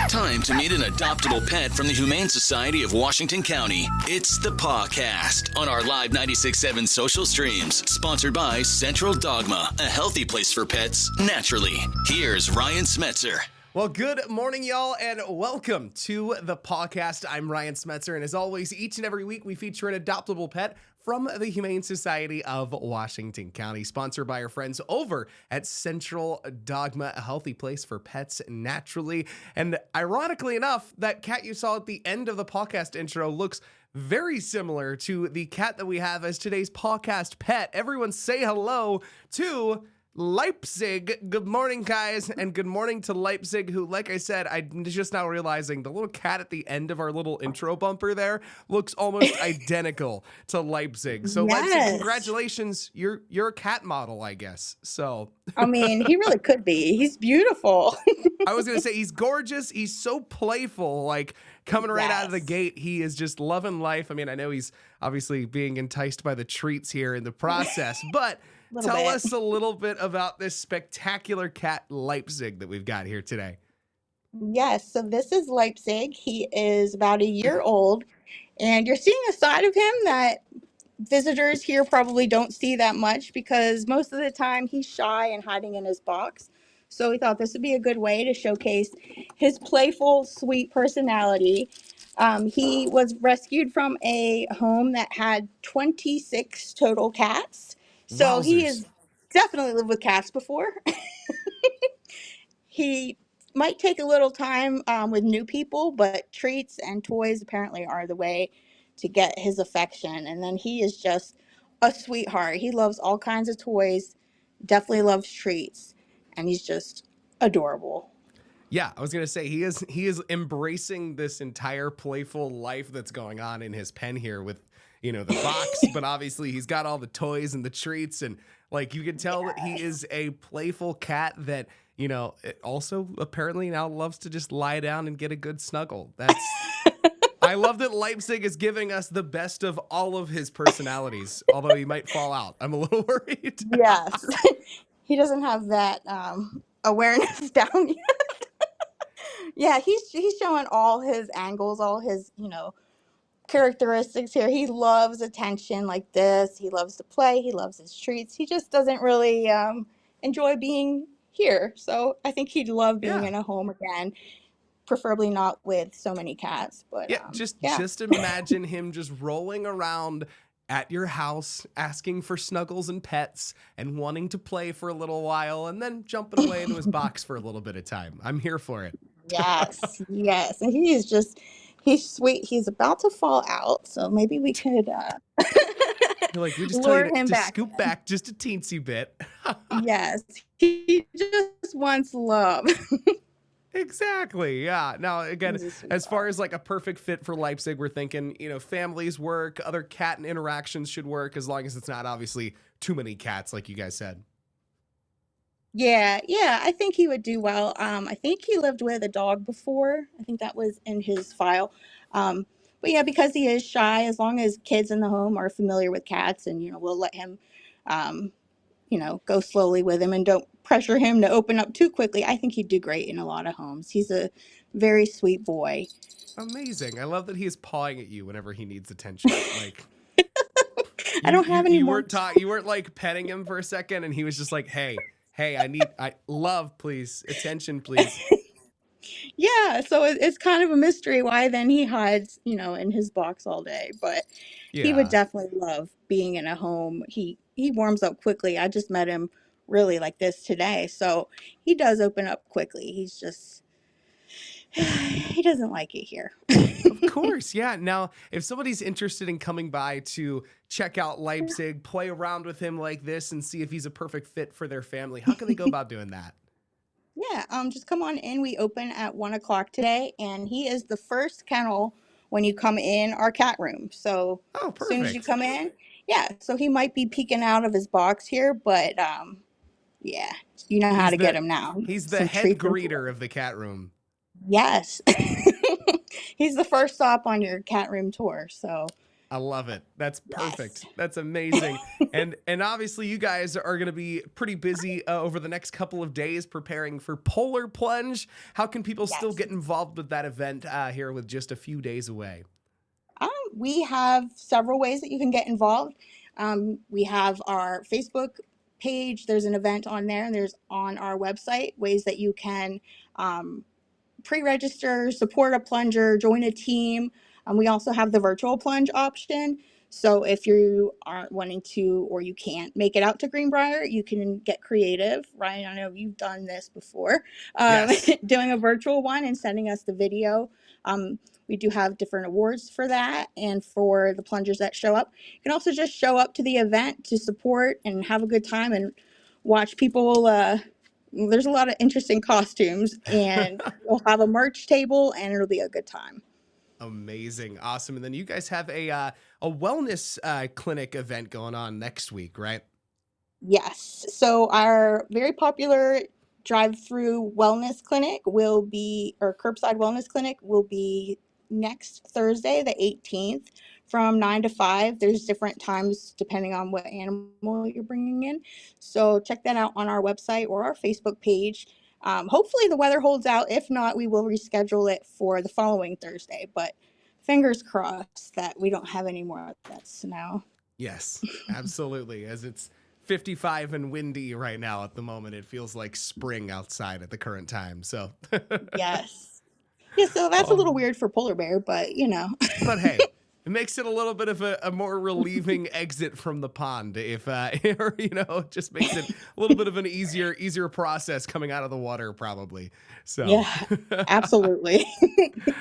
Time to meet an adoptable pet from the Humane Society of Washington County. It's the Pawcast on our live 96.7 social streams. Sponsored by Central Dogma, a healthy place for pets naturally. Here's Ryan Smetzer. Well, good morning, y'all, and welcome to the Pawcast. I'm Ryan Smetzer, and as always, each and every week we feature an adoptable pet from the Humane Society of Washington County, sponsored by our friends over at Central Dogma, a healthy place for pets naturally. And ironically enough, that cat you saw at the end of the Pawcast intro looks very similar to the cat that we have as today's Pawcast pet. Everyone say hello to Leipzig. Good morning, guys, and good morning to Leipzig, who, like I said, I'm just now realizing the little cat at the end of our little intro bumper there looks almost identical to Leipzig. So, Yes. Leipzig, congratulations. You're a cat model, I guess. So, I mean, he really could be. He's beautiful. I was going to say, he's gorgeous. He's so playful, like coming right out of the gate. He is just loving life. I mean, I know he's obviously being enticed by the treats here in the process, but tell us a little bit about this spectacular cat, Leipzig, that we've got here today. Yes, so this is Leipzig. He is about a year old, and you're seeing a side of him that visitors here probably don't see that much because most of the time he's shy and hiding in his box. So we thought this would be a good way to showcase his playful, sweet personality. He was rescued from a home that had 26 total cats. So he has definitely lived with cats before. He might take a little time with new people, but treats and toys apparently are the way to get his affection. And then he is just a sweetheart. He loves all kinds of toys, definitely loves treats, and he's just adorable. Yeah, I was going to say he is embracing this entire playful life that's going on in his pen here with, you know, the box, but obviously he's got all the toys and the treats, and like you can tell that he is a playful cat that, you know, it also apparently now loves to just lie down and get a good snuggle. That's I love that Leipzig is giving us the best of all of his personalities, although he might fall out. I'm a little worried. Yes. He doesn't have that awareness down yet. Yeah, he's showing all his angles, all his, characteristics here. He loves attention like this. He loves to play. He loves his treats. He just doesn't really enjoy being here. So I think he'd love being in a home again, preferably not with so many cats. But just imagine him just rolling around at your house, asking for snuggles and pets and wanting to play for a little while and then jumping away into his box for a little bit of time. I'm here for it. Yes, yes. And he's sweet. He's about to fall out, so maybe we could we just lure tell you him to back scoop in. back just a teensy bit. Yes, he just wants love. Exactly. Yeah. Now, again, as far as like a perfect fit for Leipzig, we're thinking, families work, other cat interactions should work as long as it's not obviously too many cats, like you guys said. Yeah, I think he would do well. I think he lived with a dog before. I think that was in his file. But yeah, because he is shy, as long as kids in the home are familiar with cats and, we'll let him, go slowly with him and don't pressure him to open up too quickly. I think he'd do great in a lot of homes. He's a very sweet boy. Amazing. I love that he is pawing at you whenever he needs attention. Like, I don't have any more. You weren't like petting him for a second and he was just like, hey, I love, please. Attention, please. Yeah, so it's kind of a mystery why then he hides, in his box all day. But he would definitely love being in a home. He warms up quickly. I just met him really like this today. So he does open up quickly. He's just, he doesn't like it here. Of course, yeah. Now, if somebody's interested in coming by to check out Leipzig, play around with him like this and see if he's a perfect fit for their family, how can they go about doing that? Yeah, just come on in. We open at 1:00 today, and he is the first kennel when you come in our cat room. So as soon as you come in, so he might be peeking out of his box here, but yeah, you know how to get him now. He's the head greeter of the cat room. Yes. He's the first stop on your cat room tour. So I love it. That's Yes. perfect. That's amazing. And obviously you guys are going to be pretty busy over the next couple of days preparing for Polar Plunge. How can people still Yes. get involved with that event here with just a few days away? We have several ways that you can get involved. We have our Facebook page. There's an event on there, and there's on our website ways that you can um, pre-register, support a plunger, join a team. We also have the virtual plunge option. So if you aren't wanting to or you can't make it out to Greenbrier, you can get creative. Ryan, I know you've done this before, Yes. doing a virtual one and sending us the video. We do have different awards for that and for the plungers that show up. You can also just show up to the event to support and have a good time and watch people. There's a lot of interesting costumes, and we'll have a merch table, and it'll be a good time. Amazing. Awesome. And then you guys have a wellness clinic event going on next week, right? Yes. So our very popular drive-through wellness clinic will be, or curbside wellness clinic will be next Thursday, the 18th, from 9 to 5. There's different times depending on what animal you're bringing in. So check that out on our website or our Facebook page. Hopefully the weather holds out. If not, we will reschedule it for the following Thursday. But fingers crossed that we don't have any more of that snow. Yes, absolutely. As it's 55 and windy right now at the moment, it feels like spring outside at the current time. So, Yes. Yeah, so that's a little um, weird for polar bear, but you know. but hey, it makes it a little bit of a more relieving exit from the pond. If, or, it just makes it a little bit of an easier process coming out of the water, probably. So, Yeah, absolutely.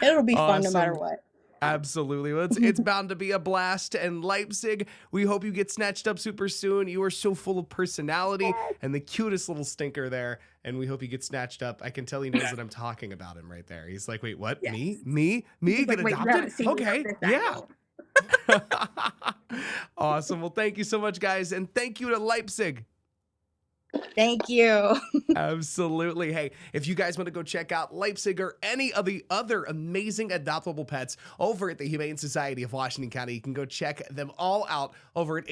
It'll be fun no matter awesome. what. Absolutely. Well, it's bound to be a blast. And Leipzig, we hope you get snatched up super soon. You are so full of personality and the cutest little stinker there. And we hope you get snatched up. I can tell he knows that I'm talking about him right there. He's like, wait, what? Yes. Me? He's Get like, wait, you adopted? haven't seen me Okay. from this Yeah. angle. Awesome. Well, thank you so much, guys. And thank you to Leipzig. Thank you. Absolutely. Hey, if you guys want to go check out Leipzig or any of the other amazing adoptable pets over at the Humane Society of Washington County, you can go check them all out over at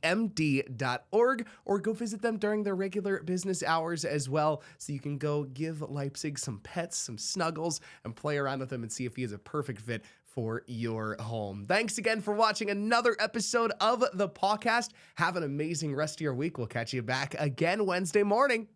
hswcmd.org or go visit them during their regular business hours as well. So you can go give Leipzig some pets, some snuggles, and play around with him and see if he is a perfect fit for your home. Thanks again for watching another episode of the Pawcast. Have an amazing rest of your week. We'll catch you back again Wednesday morning.